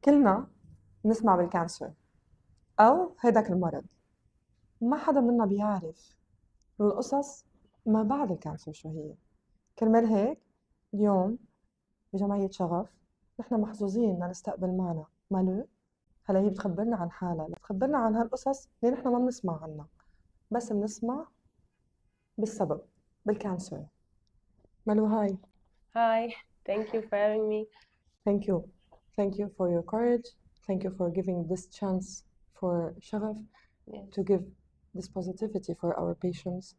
كلنا نسمع بالكانسر أو هيداك المرض. ما حدا منا بيعرف القصص ما بعد الكانسر شو هي. كرمال هيك اليوم بجمعية شغف نحن محظوظين إن نستقبل معنا مالو. هلا هي بتخبرنا عن حالها، بتخبرنا عن هالقصص اللي نحن ما بنسمع عنها، بس بنسمع بالسبب بالكانسر. مالو هاي. Hi, thank you for having me. Thank you. Thank you for your courage. Thank you for giving this chance for شغف Yes. to give this positivity for our patients,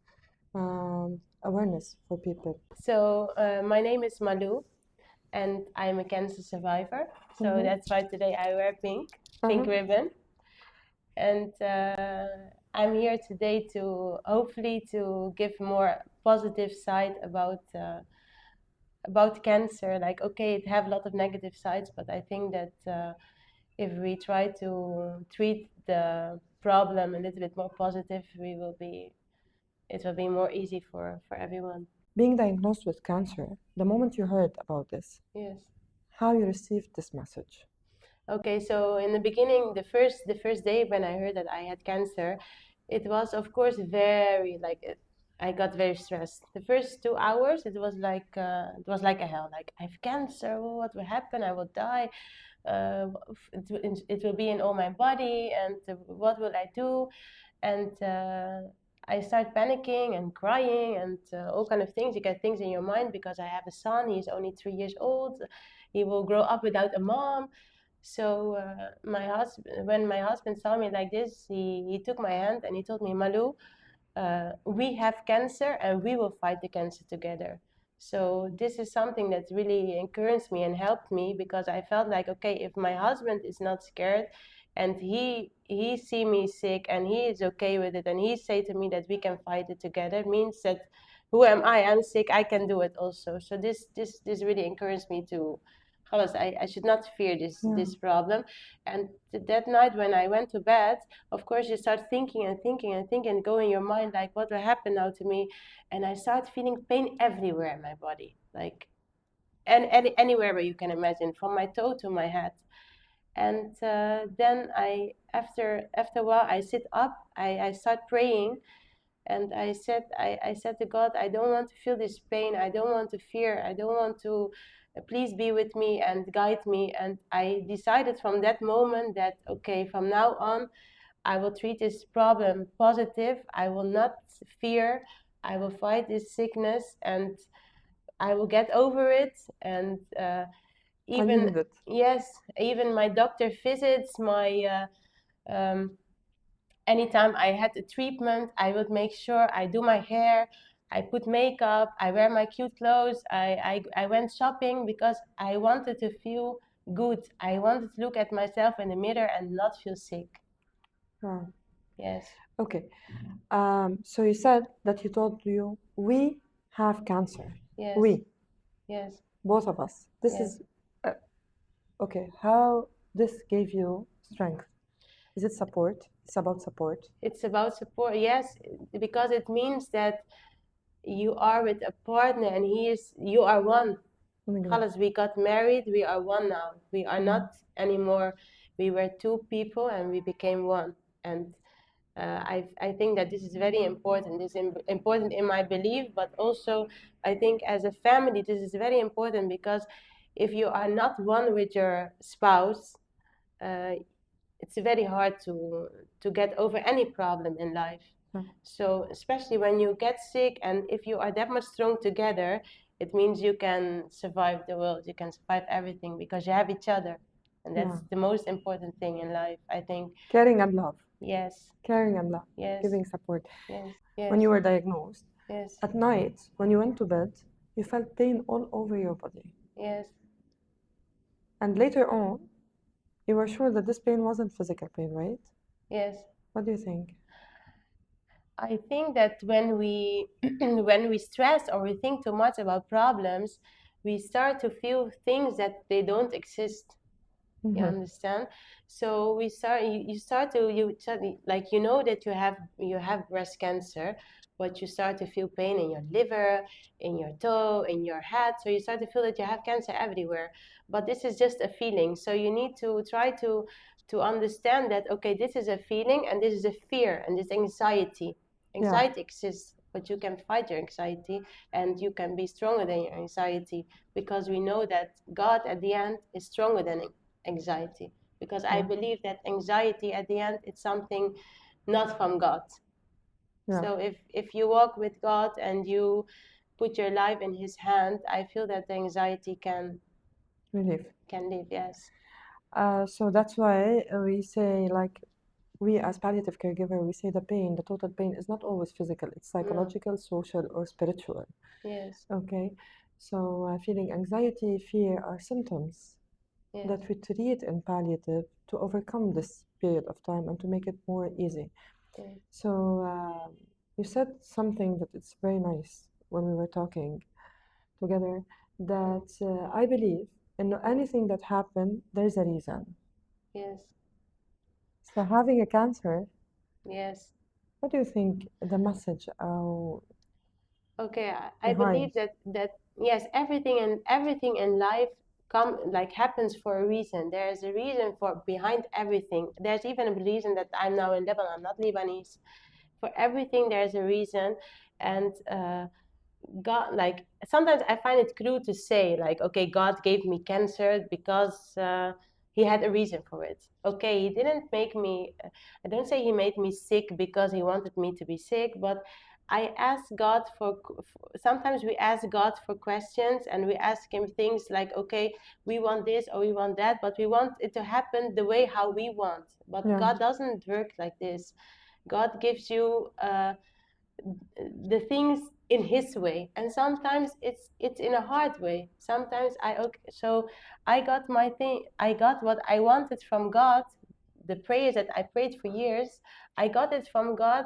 awareness for people. So, my name is Malou, and I'm a cancer survivor. So that's why today I wear pink ribbon. And I'm here today to hopefully to give more positive side about cancer. Like, okay, it have a lot of negative sides, but I think that if we try to treat the problem a little bit more positive, it will be more easy for everyone. Being diagnosed with cancer, the moment you heard about this, Yes. how you received this message? Okay, so in the beginning, the first day when I heard that I had cancer, it was of course very I got very stressed. The first 2 hours, it was like a hell. Like, I have cancer. What will happen? I will die. It will be in all my body, and what will I do? And I start panicking and crying and all kind of things. You get things in your mind because I have a son. He's only 3 years old. He will grow up without a mom. So when my husband saw me like this, he took my hand and he told me, Malou, we have cancer and we will fight the cancer together. So this is something that really encouraged me and helped me, because I felt like, okay, if my husband is not scared and he see me sick and he is okay with it and he say to me that we can fight it together, means that who am I? I'm sick, I can do it also. So this really encouraged me to, I should not fear this problem. And that night when I went to bed, of course you start thinking and thinking and thinking and go in your mind like, what will happen now to me? And I start feeling pain everywhere in my body, like anywhere where you can imagine, from my toe to my head. And then after a while I sit up, I start praying, and I said to God, I don't want to feel this pain, I don't want to fear, I don't want to, please be with me and guide me. And I decided from that moment that, okay, from now on I will treat this problem positive. I will not fear. I will fight this sickness and I will get over it. And even yes, even my doctor visits, my anytime I had a treatment, I would make sure I do my hair, I put makeup, I wear my cute clothes, I went shopping because I wanted to feel good. I wanted to look at myself in the mirror and not feel sick. Wow. Yes. Okay. So you said that he told you, we have cancer. Yes. We. Yes. Both of us. This Yes. is okay. How this gave you strength? Is it support? It's about support. It's about support, yes, because it means that you are with a partner and you are one. We got married, we are one now. We are not anymore. We were two people and we became one. And I think that this is very important. This is important in my belief, but also I think as a family this is very important, because if you are not one with your spouse, it's very hard to get over any problem in life. So especially when you get sick, and if you are that much strong together, it means you can survive the world, you can survive everything, because you have each other. And that's the most important thing in life, I think. Caring and love. Yes. Caring and love. Yes. Giving support. Yes. Yes. When you were diagnosed, yes, at night, when you went to bed, you felt pain all over your body. Yes. And later on, you were sure that this pain wasn't physical pain, right? Yes. What do you think? I think that when we stress or we think too much about problems, we start to feel things that they don't exist. You understand? So you start like, you know that you have breast cancer, but you start to feel pain in your liver, in your toe, in your head. So you start to feel that you have cancer everywhere. But this is just a feeling. So you need to try to understand that, okay, this is a feeling and this is a fear and this anxiety. Anxiety exists, but you can fight your anxiety and you can be stronger than your anxiety, because we know that God at the end is stronger than anxiety. Because I believe that anxiety at the end, it's something not from God. So if you walk with God and you put your life in His hand, I feel that the anxiety can Relief. leave. Yes. So that's why we say, like, we as palliative caregiver, we say the pain, the total pain is not always physical. It's psychological, social, or spiritual. Yes. Okay. So feeling anxiety, fear are symptoms that we treat in palliative to overcome this period of time and to make it more easy. So you said something that it's very nice when we were talking together, that I believe in anything that happened, there's a reason. Yes. So having a cancer, Yes. what do you think the message? Okay, I believe that yes, everything in life happens for a reason. There is a reason for behind everything. There's even a reason that I'm now in Lebanon. I'm not Lebanese. For everything, there's a reason, and God, like, sometimes I find it cruel to say, like, okay, God gave me cancer because He had a reason for it. Okay, He didn't make me. I don't say He made me sick because He wanted me to be sick, but I ask God for. Sometimes we ask God for questions and we ask Him things like, okay, we want this or we want that, but we want it to happen the way how we want. But God doesn't work like this. God gives you the things in His way, and sometimes it's in a hard way. Sometimes I got my thing. I got what I wanted from God. The prayers that I prayed for years, I got it from God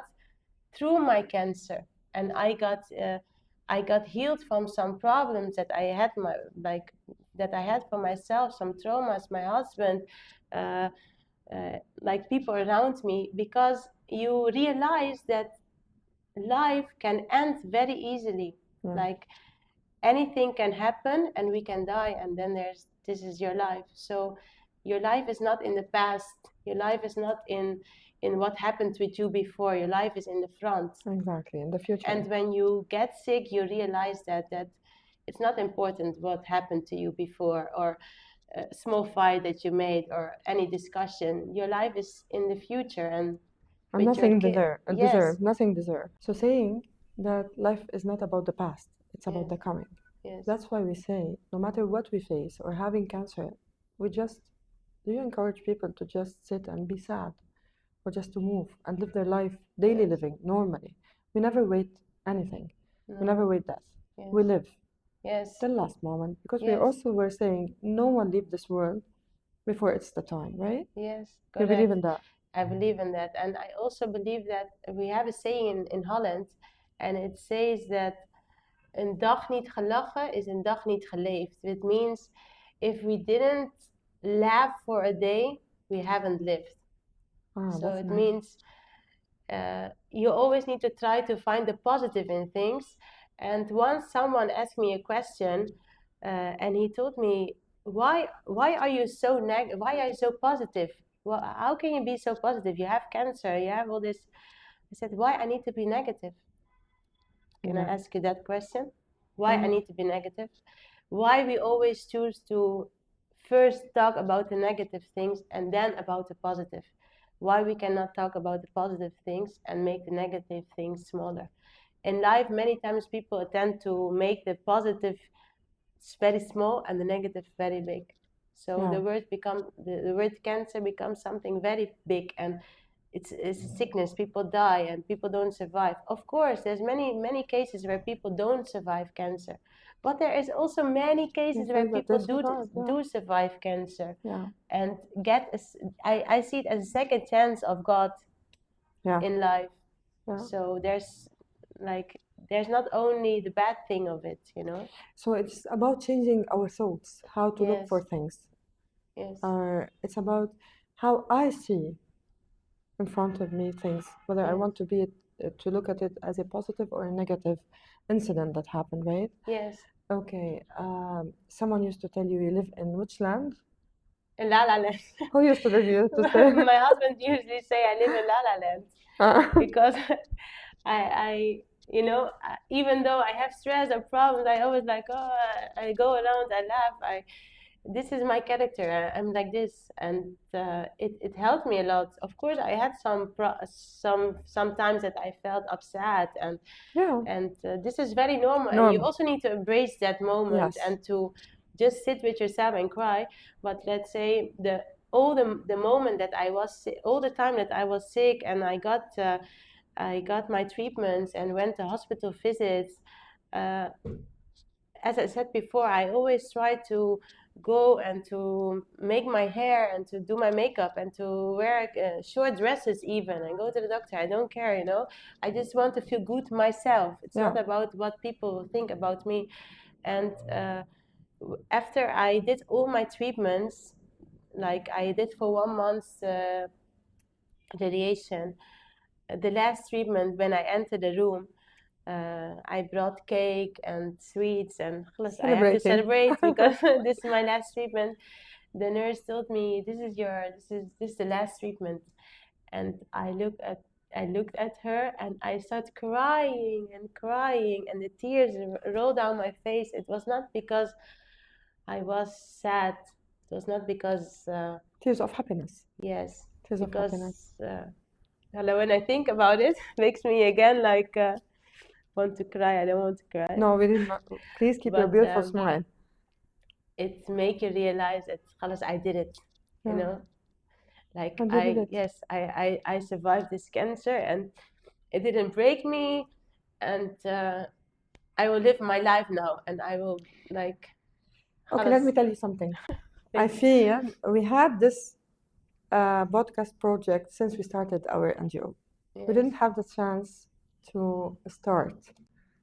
through my cancer, and I got healed from some problems that I had that I had for myself, some traumas, my husband, like people around me, because you realize that life can end very easily. Like, anything can happen and we can die, and then this is your life. So your life is not in the past, your life is not in what happened with you before. Your life is in the front, exactly, in the future. and when you get sick, you realize that it's not important what happened to you before, or a small fight that you made, or any discussion. Your life is in the future, and nothing deserved. Nothing deserved. So saying that life is not about the past, it's about the coming. Yes. That's why we say, no matter what we face or having cancer, do you encourage people to just sit and be sad, or just to move and live their life, daily living, normally? We never wait anything. We never wait death. We live till last moment, because we also were saying no one leave this world before it's the time, right? Yes, You believe in that? I believe in that, and I also believe that we have a saying in Holland, and it says that een dag niet gelachen is een dag niet geleefd. It means if we didn't laugh for a day, we haven't lived. So it means you always need to try to find the positive in things. And once someone asked me a question, and he told me, why are you so why are you so positive? Well, how can you be so positive? You have cancer, you have all this. I said, why I need to be negative? Can I ask you that question? Why I need to be negative? Why we always choose to first talk about the negative things and then about the positive? Why we cannot talk about the positive things and make the negative things smaller? In life, many times people tend to make the positive very small and the negative very big. So the word cancer becomes something very big, and it's a sickness. People die and people don't survive. Of course, there's many cases where people don't survive cancer, but there is also many cases where people do survive cancer and get I see it as a second chance of God in life. So there's not only the bad thing of it, you know. So it's about changing our thoughts, how to look for things. Yes. It's about how I see in front of me things, whether I want to be it to look at it as a positive or a negative incident that happened, right? Yes. Okay. Someone used to tell you live in which land? In La La Land. Who used to say? My husband usually say I live in La La Land because I even though I have stress or problems, I always like, oh, I go around, I laugh, this is my character. I'm like this, and it helped me a lot. Of course, I had some times that I felt upset, and this is very normal. And you also need to embrace that moment, Yes. and to just sit with yourself and cry. But let's say the moment that I was all the time that I was sick, and I got my treatments and went to hospital visits. As I said before, I always try to go and to make my hair and to do my makeup and to wear short dresses even and go to the doctor. I don't care, you know. I just want to feel good myself. It's not about what people think about me. And after I did all my treatments, like I did for 1 month radiation, the last treatment when I entered the room, I brought cake and sweets and I have to celebrate because this is my last treatment. The nurse told me this is the last treatment, and I looked at her and I started crying and the tears rolled down my face. It was not because I was sad. It was not because tears of happiness. Yes, tears because, of happiness. When I think about it, makes me again like want to cry. I don't want to cry. No, we did not. Please keep your beautiful smile. It make you realize that I did it. You know, like I survived this cancer and it didn't break me, and I will live my life now, and I will like. Okay, let me tell you something. I feel we had this podcast project since we started our NGO. Yes. We didn't have the chance to start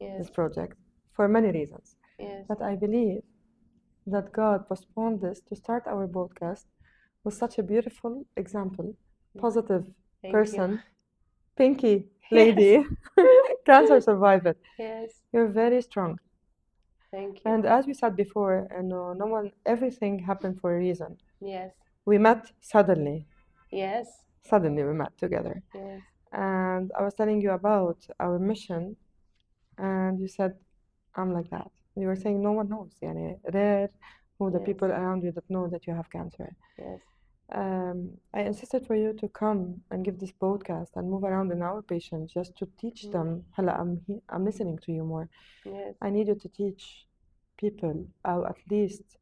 this project for many reasons. Yes. But I believe that God postponed this to start our podcast with such a beautiful example, positive person, Pinky lady, cancer survivor. Yes. You're very strong. Thank you. And as we said before, everything happened for a reason. Yes. We met suddenly. Yes. Suddenly we met together. Yes. And I was telling you about our mission, and you said, I'm like that. You were saying no one knows. Rare who the people around you that know that you have cancer. Yes. I insisted for you to come and give this podcast and move around in our patients just to teach them. I'm listening to you more. Yes. I need you to teach people, or at least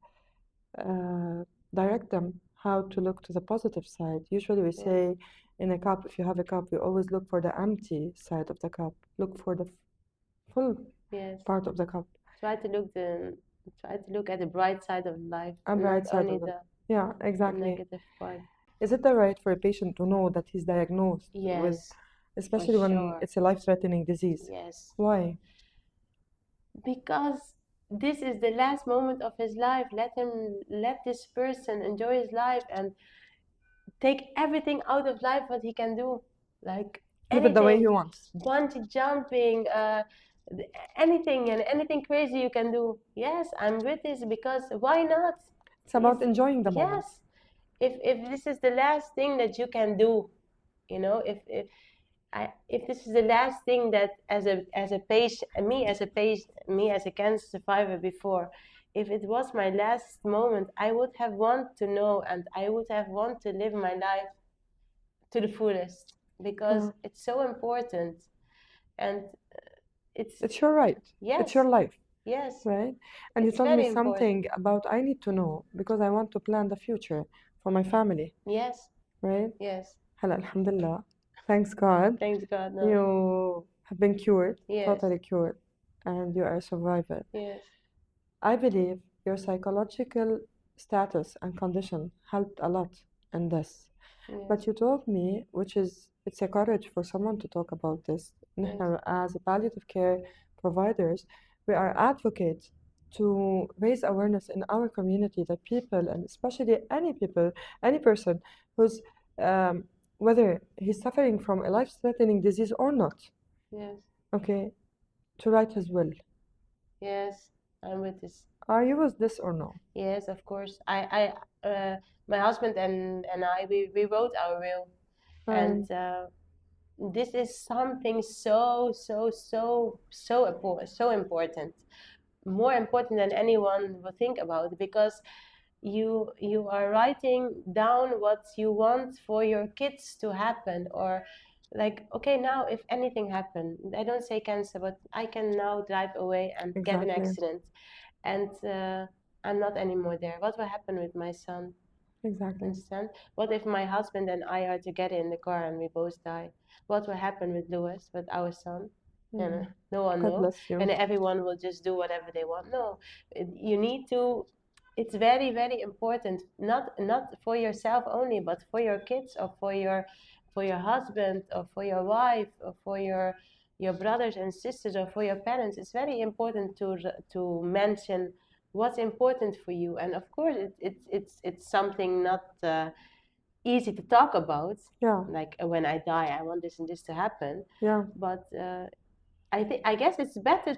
direct them how to look to the positive side. Usually we say in a cup, if you have a cup, we always look for the empty side of the cup. Look for the full part of the cup. Try to look at the bright side of life. A bright side of it. Yeah, exactly. The negative part. Is it the right for a patient to know that he's diagnosed with, especially when it's a life-threatening disease? Yes. Why? Because this is the last moment of his life. Let this person enjoy his life and take everything out of life what he can do, like live it the way he wants. Bungee jumping, anything and anything crazy you can do. Yes, I'm with this because why not? It's about enjoying the moment. Yes, if this is the last thing that you can do, you know, if this is the last thing that as a patient, me as a cancer survivor before, if it was my last moment, I would have want to know, and I would have want to live my life to the fullest, because it's so important, and it's your right. Yes. It's your life. Yes. Right? And you told me something about I need to know because I want to plan the future for my family. Yes. Right? Yes. Alhamdulillah. Thanks God. Thanks God. No. You have been cured, yes. totally cured, and you are a survivor. Yes. I believe your psychological status and condition helped a lot in this. Yes. But you told me, it's a courage for someone to talk about this. Yes. As a palliative care providers, we are advocates to raise awareness in our community that people, and especially any person who's whether he's suffering from a life-threatening disease or not, Yes. okay, to write his will. Yes. I'm with this. Are you with this or no? Yes, of course. My husband and I, we wrote our will, and this is something so important, more important than anyone will think about, because you are writing down what you want for your kids to happen, or like, okay, now if anything happened, I don't say cancer, but I can now drive away and get an Exactly. accident, and I'm not anymore there. What will happen with my son? Exactly. Understand? What if my husband and I are together in the car and we both die? What will happen with Louis, with our son? And no one God knows. bless you. And everyone will just do whatever they want. No, you need to. It's very, very important. Not for yourself only, but for your kids, or for your husband, or for your wife, or for your brothers and sisters, or for your parents. It's very important to mention what's important for you. And of course, it's something not easy to talk about. Yeah. Like, when I die, I want this and this to happen. Yeah. But I guess it's better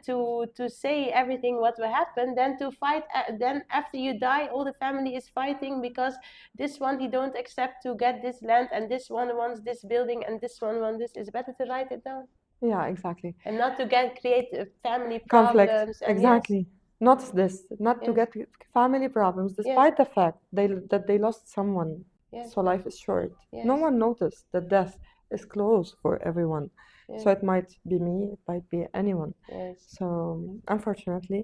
to say everything what will happen than to fight. Then after you die, all the family is fighting because this one he don't accept to get this land, and this one wants this building, and this one wants this. It's better to write it down. Yeah, exactly. And not to create family Conflict. problems. And Exactly. yes, Not this. Not to yes, get family problems, yes, despite the fact that they lost someone. yes, So life is short. No yes, one noticed that death is close for everyone. So yes, it might be me, it might be anyone. yes, So unfortunately,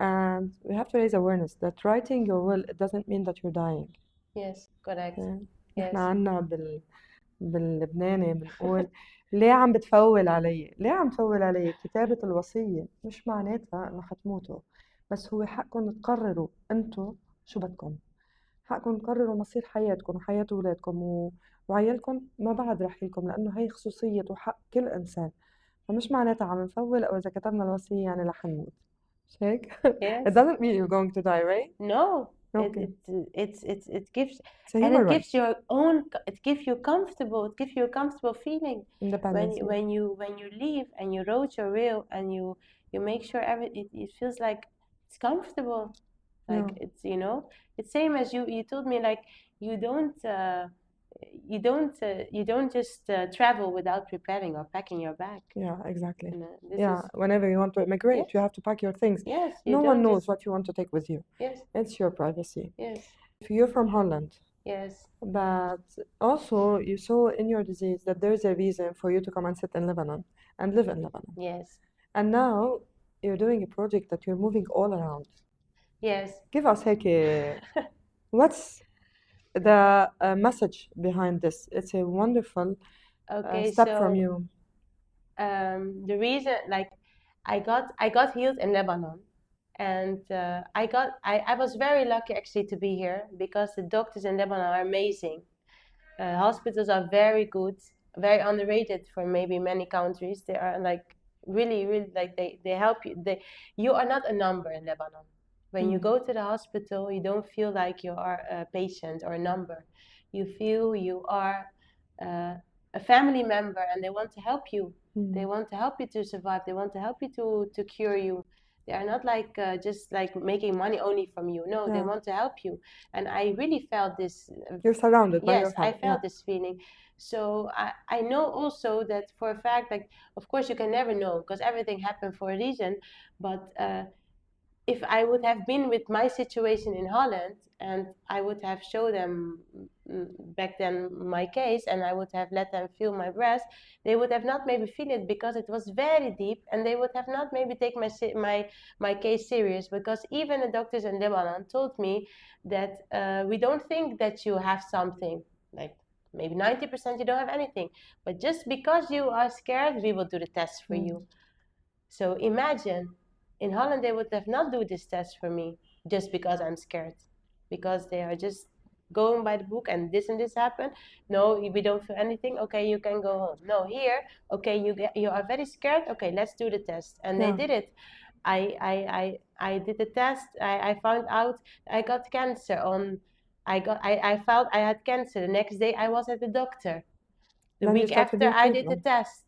and we have to raise awareness that writing your will, it doesn't mean that you're dying. yes, correct. Okay? Yes. احنا عنا باللبناني بنقول ليه عم بتفول علي؟ ليه عم تفول علي؟ كتابة الوصية مش معناتها انه حتموتوا، بس هو حقكم تقرروا انتو شو بدكم، حقكم تقرروا مصير حياتكم وحياة أولادكم وعيالكم ما بعد رحيلكم، لأنه هي خصوصية وحق كل إنسان، فمش معناتها عم نفول أو إذا كتبنا الوصية يعني رح نموت، مش هيك؟ It Yes. doesn't mean you're going to die, right? No. Okay. It gives, It's a and human it gives right. your own, it gives you comfortable, it gives you a comfortable feeling Independence. Yeah. when you leave and you wrote your will, and you make sure it feels like it's comfortable, like Yeah. it's, it's same as you told me, like you don't you don't just travel without preparing or packing your bag. Yeah, exactly. This Yeah, is, whenever you want to immigrate, yes, you have to pack your things. yes, you No one don't knows just, what you want to take with you. yes, It's your privacy. yes, If you're from Holland, yes, but also you saw in your disease that there's a reason for you to come and sit in Lebanon and live in Lebanon. yes, And now you're doing a project that you're moving all around. yes. Give us هيك what's the message behind this? It's a wonderful Okay, step so from you. the reason, like, I got healed in Lebanon, and I was very lucky actually to be here, because the doctors in Lebanon are amazing. Hospitals are very good, very underrated for maybe many countries. They are like really, really, like they help you. You are not a number in Lebanon. When you go to the hospital, you don't feel like you are a patient or a number. You feel you are a family member, and they want to help you. They want to help you to survive. They want to help you to cure you. They are not like just like making money only from you. No, they Yeah. want to help you. And I really felt this. You're surrounded by Yes, your family. I felt Yeah. this feeling. So I know also that for a fact, like, of course you can never know because everything happened for a reason. But if I would have been with my situation in Holland, and I would have showed them back then my case, and I would have let them feel my breast, they would have not maybe feel it because it was very deep, and they would have not maybe take my case serious, because even the doctors in Lebanon told me that we don't think that you have something, like maybe 90% you don't have anything, but just because you are scared, we will do the test for you. So imagine, in Holland they would have not do this test for me just because I'm scared, because they are just going by the book, and this happened. No, we don't feel anything. Okay, you can go home. No, here, okay, you are very scared. Okay, let's do the test, and they did it. I did the test. I found out I got cancer on. I found I had cancer. The next day I was at the doctor. The Then you week start with after, your I did the treatment. test.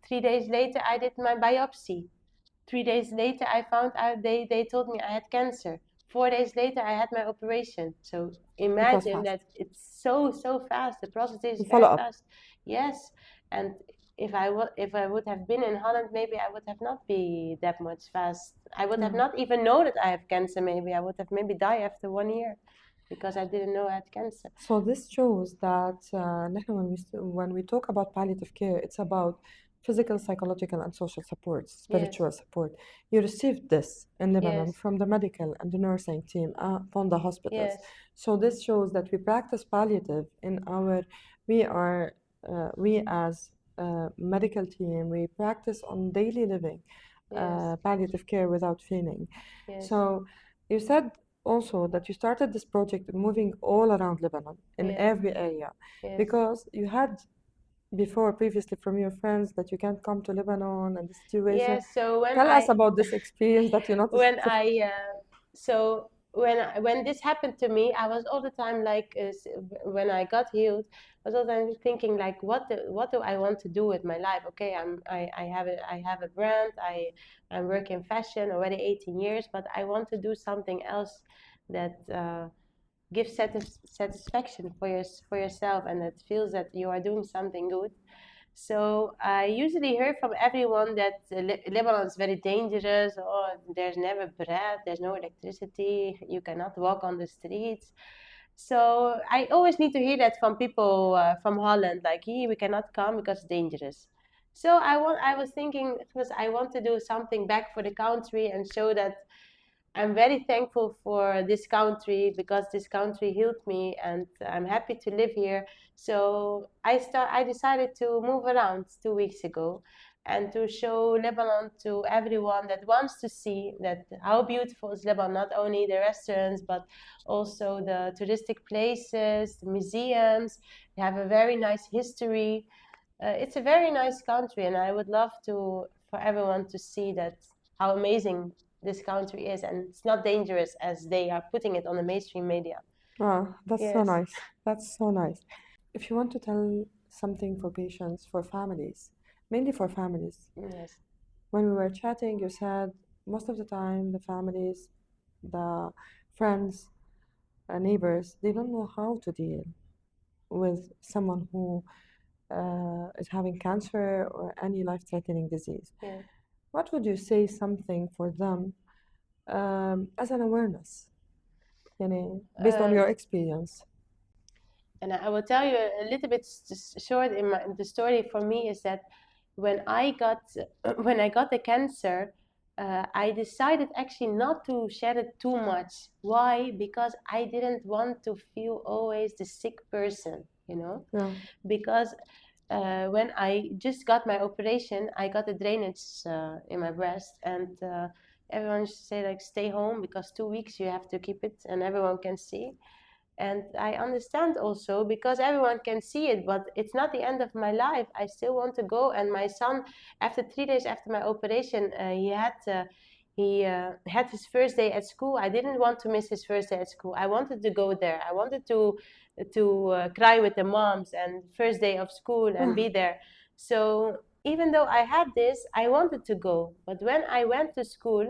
3 days later, I did my biopsy. 3 days later, I found out they told me I had cancer. 4 days later, I had my operation. So imagine fast. that it's so fast. The process is You very follow up. fast. Yes, and if I would have been in Holland, maybe I would have not be that much fast. I would have not even known that I have cancer. Maybe I would have maybe died after 1 year because I didn't know I had cancer. So this shows that نحن when we talk about palliative care, it's about physical, psychological, and social support, spiritual support. You received this in Lebanon Yes. from the medical and the nursing team from the hospitals. Yes. So this shows that we practice palliative in our, we as medical team, we practice on daily living Yes. palliative care without feeling. Yes. So you said also that you started this project moving all around Lebanon in Yes. every area Yes. because you had before previously from your friends that you can't come to Lebanon and the situation. Yes. So when Tell us about this experience that you noticed. when this happened to me, I was all the time like, when I got healed, I was all the time thinking like, what do I want to do with my life? Okay, I have a brand. I'm working fashion already 18 years, but I want to do something else that gives satisfaction for yourself, and that feels that you are doing something good. So I usually hear from everyone that Lebanon is very dangerous, or there's never bread, there's no electricity, you cannot walk on the streets. So I always need to hear that from people from Holland, like, we cannot come because it's dangerous. So I was thinking, because I want to do something back for the country and show that I'm very thankful for this country, because this country healed me, and I'm happy to live here. So I decided to move around 2 weeks ago, and to show Lebanon to everyone that wants to see that how beautiful is Lebanon, not only the restaurants, but also the touristic places, the museums. They have a very nice history. It's a very nice country, and I would love for everyone to see that how amazing this country is, and it's not dangerous as they are putting it on the mainstream media. Ah, that's so Yes. nice. That's so nice. If you want to tell something for patients, for families, mainly for families, Yes. when we were chatting, you said most of the time the families, the friends, neighbors, they don't know how to deal with someone who is having cancer or any life-threatening disease. Yes. What would you say something for them as an awareness, based on your experience? And I will tell you a little bit short. The story for me is that when I got the cancer, I decided actually not to shed it too much. Why? Because I didn't want to feel always the sick person, Yeah. because when I just got my operation, I got a drainage in my breast, and everyone used to say like, stay home because 2 weeks you have to keep it, and everyone can see. And I understand also, because everyone can see it, but it's not the end of my life. I still want to go. And my son, after 3 days after my operation, he had his first day at school. I didn't want to miss his first day at school. I wanted to go there. I wanted to cry with the moms and first day of school and be there. So even though I had this, I wanted to go. But when I went to school,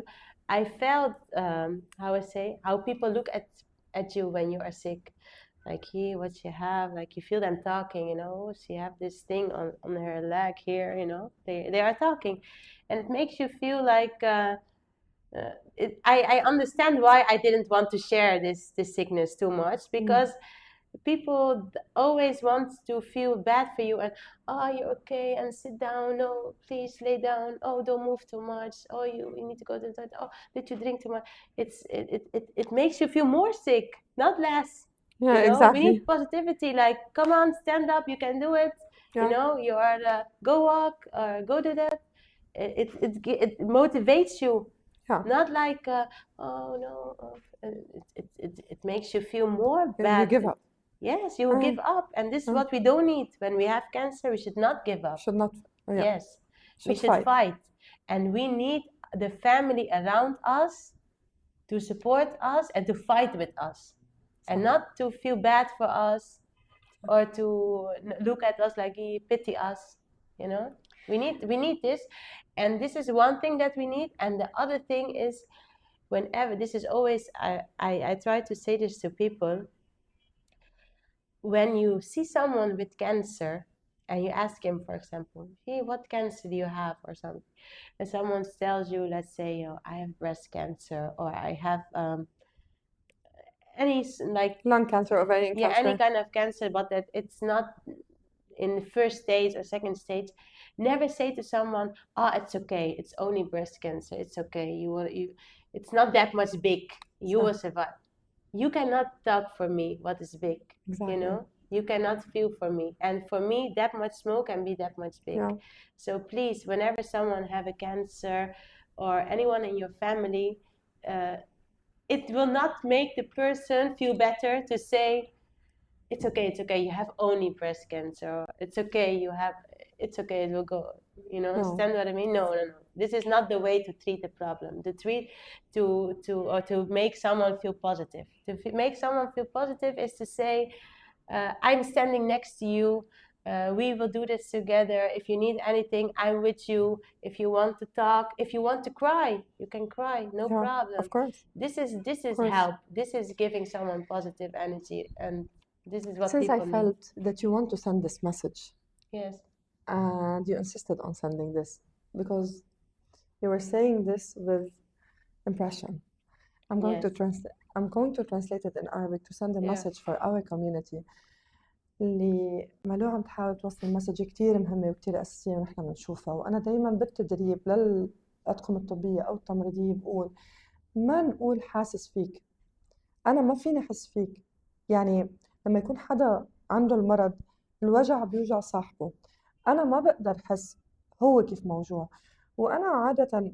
I felt how people look at you when you are sick. Like, here, what she have, like you feel them talking, she have this thing on her leg here, they are talking, and it makes you feel like I understand why I didn't want to share this sickness too much, because people always want to feel bad for you, and, oh, you're okay, and sit down, no, please lay down, oh, don't move too much, oh, you need to go to the toilet, oh, did you drink too much? It makes you feel more sick, not less. Yeah, We exactly. need positivity, like, come on, stand up, you can do it. Yeah. You are go walk or go do that. It motivates you. Yeah. Not like, oh no, it makes you feel more You bad. give up. Yes, you will give up, and this is what we don't need. When we have cancer, we should not give up. Should not. Yeah. Yes, we should fight, and we need the family around us to support us and to fight with us, and not to feel bad for us. or to look at us like he pity us, you know. We need this, and this is one thing that we need. And the other thing is, whenever, this is always, I try to say this to people, when you see someone with cancer and you ask him, for example, hey, what cancer do you have, or something, and someone tells you, let's say, oh, I have breast cancer, or I have any like lung cancer, ovarian yeah, cancer. any kind of cancer, but that it's not in the first stage or second stage, never say to someone, oh, it's okay, it's only breast cancer, it's okay, it's not that much big, you will survive. You cannot talk for me what is big. Exactly. You know, you cannot feel for me, and for me that much small can be that much big. Yeah. So please, whenever someone have a cancer, or anyone in your family, it will not make the person feel better to say, it's okay, you have only breast cancer, it's okay, it will go, you know. No. Understand what I mean? No. This is not the way to treat the problem. To make someone feel positive. Make someone feel positive is to say, I'm standing next to you, we will do this together. If you need anything, I'm with you. If you want to talk, if you want to cry, you can cry, no problem. Of course. This is help. This is giving someone positive energy, and this is what Since people I felt need. that you want to send this message, Yes. and you insisted on sending this because you were saying this with impression. I'm going to translate it in Arabic to send a message for our community. اللي مالو عم تحاول توصل مسج كتير مهمة وكتير أساسية ونحن بنشوفها. وأنا دايما بالتدريب للأطقم الطبية أو التمريضية بقول ما نقول حاسس فيك. أنا ما فيني أحس فيك. يعني لما يكون حدا عنده المرض الوجع بيوجع صاحبه، أنا ما بقدر أحس هو كيف موجوع. وأنا عادة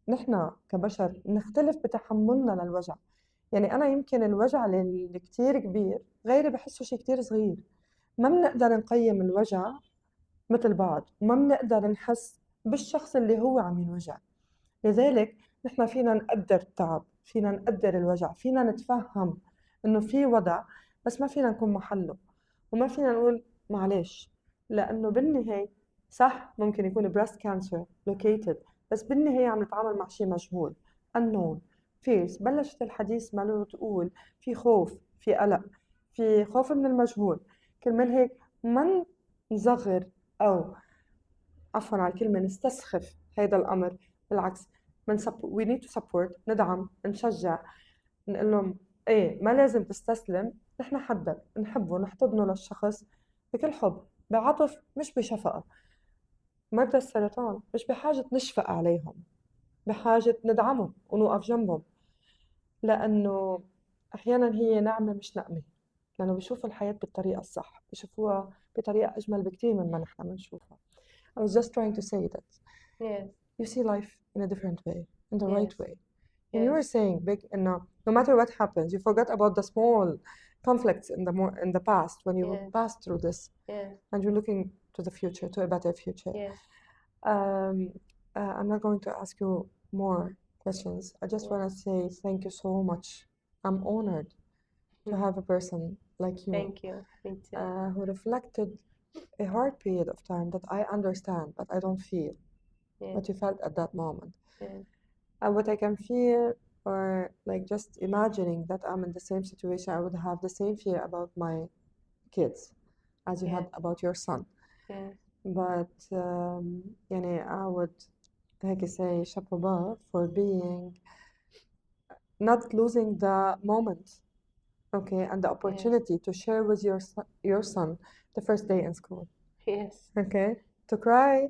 نحن كبشر نختلف بتحملنا للوجع. يعني أنا يمكن الوجع اللي كتير كبير غيري بحسه شي كتير صغير. ما بنقدر نقيم الوجع مثل بعض، وما بنقدر نحس بالشخص اللي هو عم ينوجع. لذلك نحن فينا نقدر التعب، فينا نقدر الوجع، فينا نتفهم إنه في وضع، بس ما فينا نكون محله، وما فينا نقول معلش، لأنه بالنهاية صح ممكن يكون breast cancer located، بس بالنهاية عم نتعامل مع شيء مجهول unknown fears. بلشت الحديث مالو تقول في خوف، في قلق، في خوف من المجهول. كرمال هيك ما نصغر أو عفوا على الكلمة نستسخف هيدا الأمر. بالعكس we need to support، ندعم، نشجع، نقول لهم ايه ما لازم تستسلم، نحن حدك، نحبه، نحتضنه للشخص بكل حب، بعطف مش بشفقة. مرضى السرطان مش بحاجة نشفق عليهم، بحاجة ندعمهم ونوقف جنبهم، لأنه أحيانا هي نعمة مش نقمة، لأنه بيشوفوا الحياة بالطريقة الصح، بيشوفوها بطريقة أجمل بكتير مما نحن بنشوفها. I was just trying to say that you see life in a different way, in the right way. And you were saying, big, no matter what happens, you forget about the small conflicts in the past when you passed through this, and you're looking to the future, to a better future. I'm not going to ask you more questions. I just want to say thank you so much. I'm honored to have a person like you. Thank you. Me too. Who reflected a hard period of time that I understand, but I don't feel what you felt at that moment. And what I can feel, or like just imagining that I'm in the same situation, I would have the same fear about my kids as you had about your son. But يعني I would هيك say chapeau bas for being not losing the moment, okay, and the opportunity to share with your son the first day in school. Okay, to cry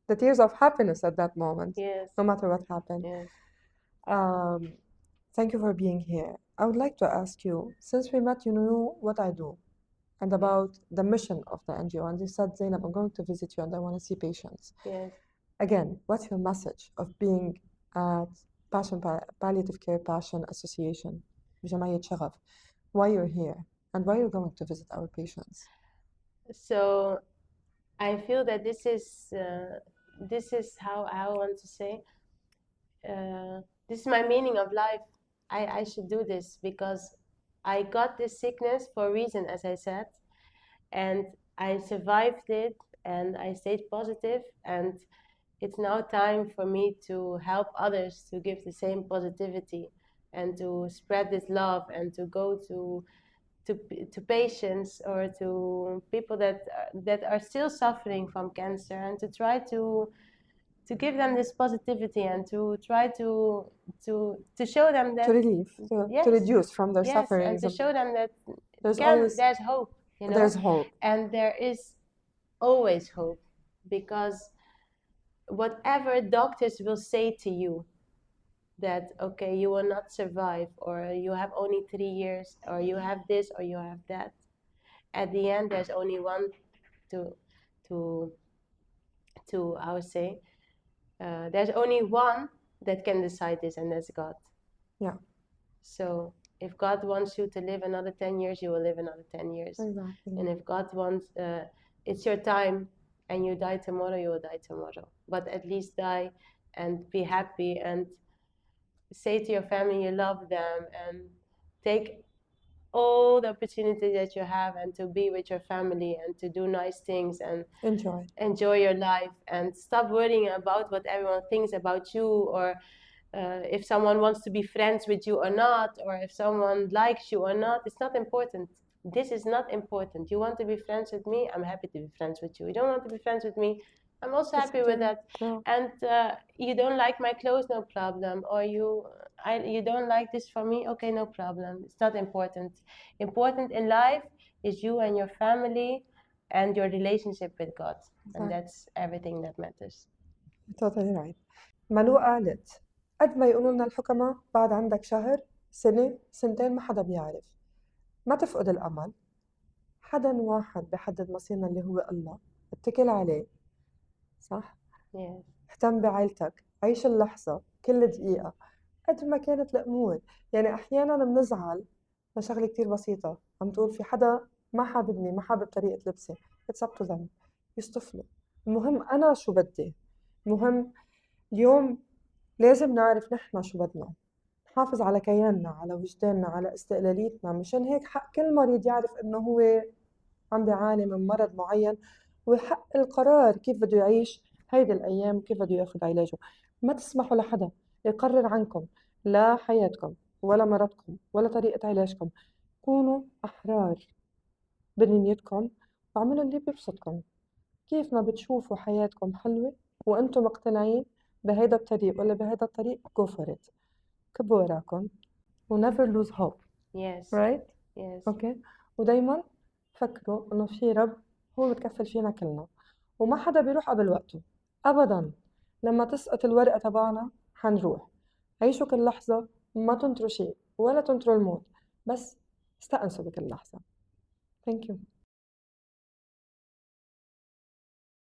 the tears of happiness at that moment, no matter what happened. Thank you for being here. I would like to ask you, since we met, you knew what I do and about the mission of the NGO, and you said, Zainab, I'm going to visit you and I want to see patients. Again, what's your message of being at Palliative Care Passion Association, بجمعية شغف? Why you're here and why you're going to visit our patients? So I feel that this is how I want to say, this is my meaning of life. I should do this because I got this sickness for a reason, as I said. and I survived it, and I stayed positive, and it's now time for me to help others to give the same positivity and to spread this love and to go to patients or to people that are still suffering from cancer, and to try to give them this positivity and to try to show them To that relieve, to yes, reduce from their yes, and sufferings. to show them that There's always there's hope, you know, there's hope. and there is always hope, because whatever doctors will say to you that okay, you will not survive, or you have only 3 years, or you have this or you have that, at the end there's only one to to I would say there's only one that can decide this, and that's God. Yeah. So if God wants you to live another 10 years, you will live another 10 years. Exactly. And if God wants, it's your time, and you die tomorrow, you will die tomorrow. But at least die and be happy, and say to your family you love them, and take all the opportunity that you have, and to be with your family, and to do nice things, and enjoy your life, and stop worrying about what everyone thinks about you, or if someone wants to be friends with you or not, or if someone likes you or not. It's not important. This is not important. You want to be friends with me, I'm happy to be friends with you. You don't want to be friends with me, I'm also happy with that. And you don't like my clothes, no problem. Or you don't like this from me, okay, no problem. It's not important. Important in life is you and your family and your relationship with God. And that's everything that matters. Totally right. مالو قالت قد ما يقولوا لنا الحكماء بعد عندك شهر سنة سنتين ما حدا بيعرف. ما تفقد الأمل. حدا واحد بحدد مصيرنا اللي هو الله. اتكل عليه. صح؟ Yes. اهتم بعائلتك. عيش اللحظة. كل دقيقة. قد ما كانت الأمور. يعني أحياناً بنزعل لشغلة كتير بسيطة. عم تقول في حدا ما حاببني، ما حابب طريقة لبسي. It's up to them. يصطفلوا. المهم أنا شو بدي. المهم اليوم لازم نعرف نحن شو بدنا. نحافظ على كياننا، على وجداننا، على استقلاليتنا. مشان هيك حق كل مريض يعرف إنه هو عم بيعاني من مرض معين، وحق القرار كيف بده يعيش هيدي الأيام، كيف بده ياخد علاجه. ما تسمحوا لحدا يقرر عنكم لا حياتكم ولا مرضكم ولا طريقة علاجكم. كونوا أحرار بنيتكم وعملوا اللي بيبسطكم. كيف ما بتشوفوا حياتكم حلوة وأنتم مقتنعين بهيدا الطريق ولا بهيدا الطريق، go for it. كبوا وراكم و never lose hope. Yes. Right? Yes. Okay. ودايما فكروا إنه في رب هو متكفل فينا كلنا، وما حدا بيروح قبل وقته أبدا. لما تسقط الورقة تبعنا حنروح. عيشوا كل لحظة، ما تنطروا شيء ولا تنطروا الموت، بس استأنسوا بكل لحظة. Thank you.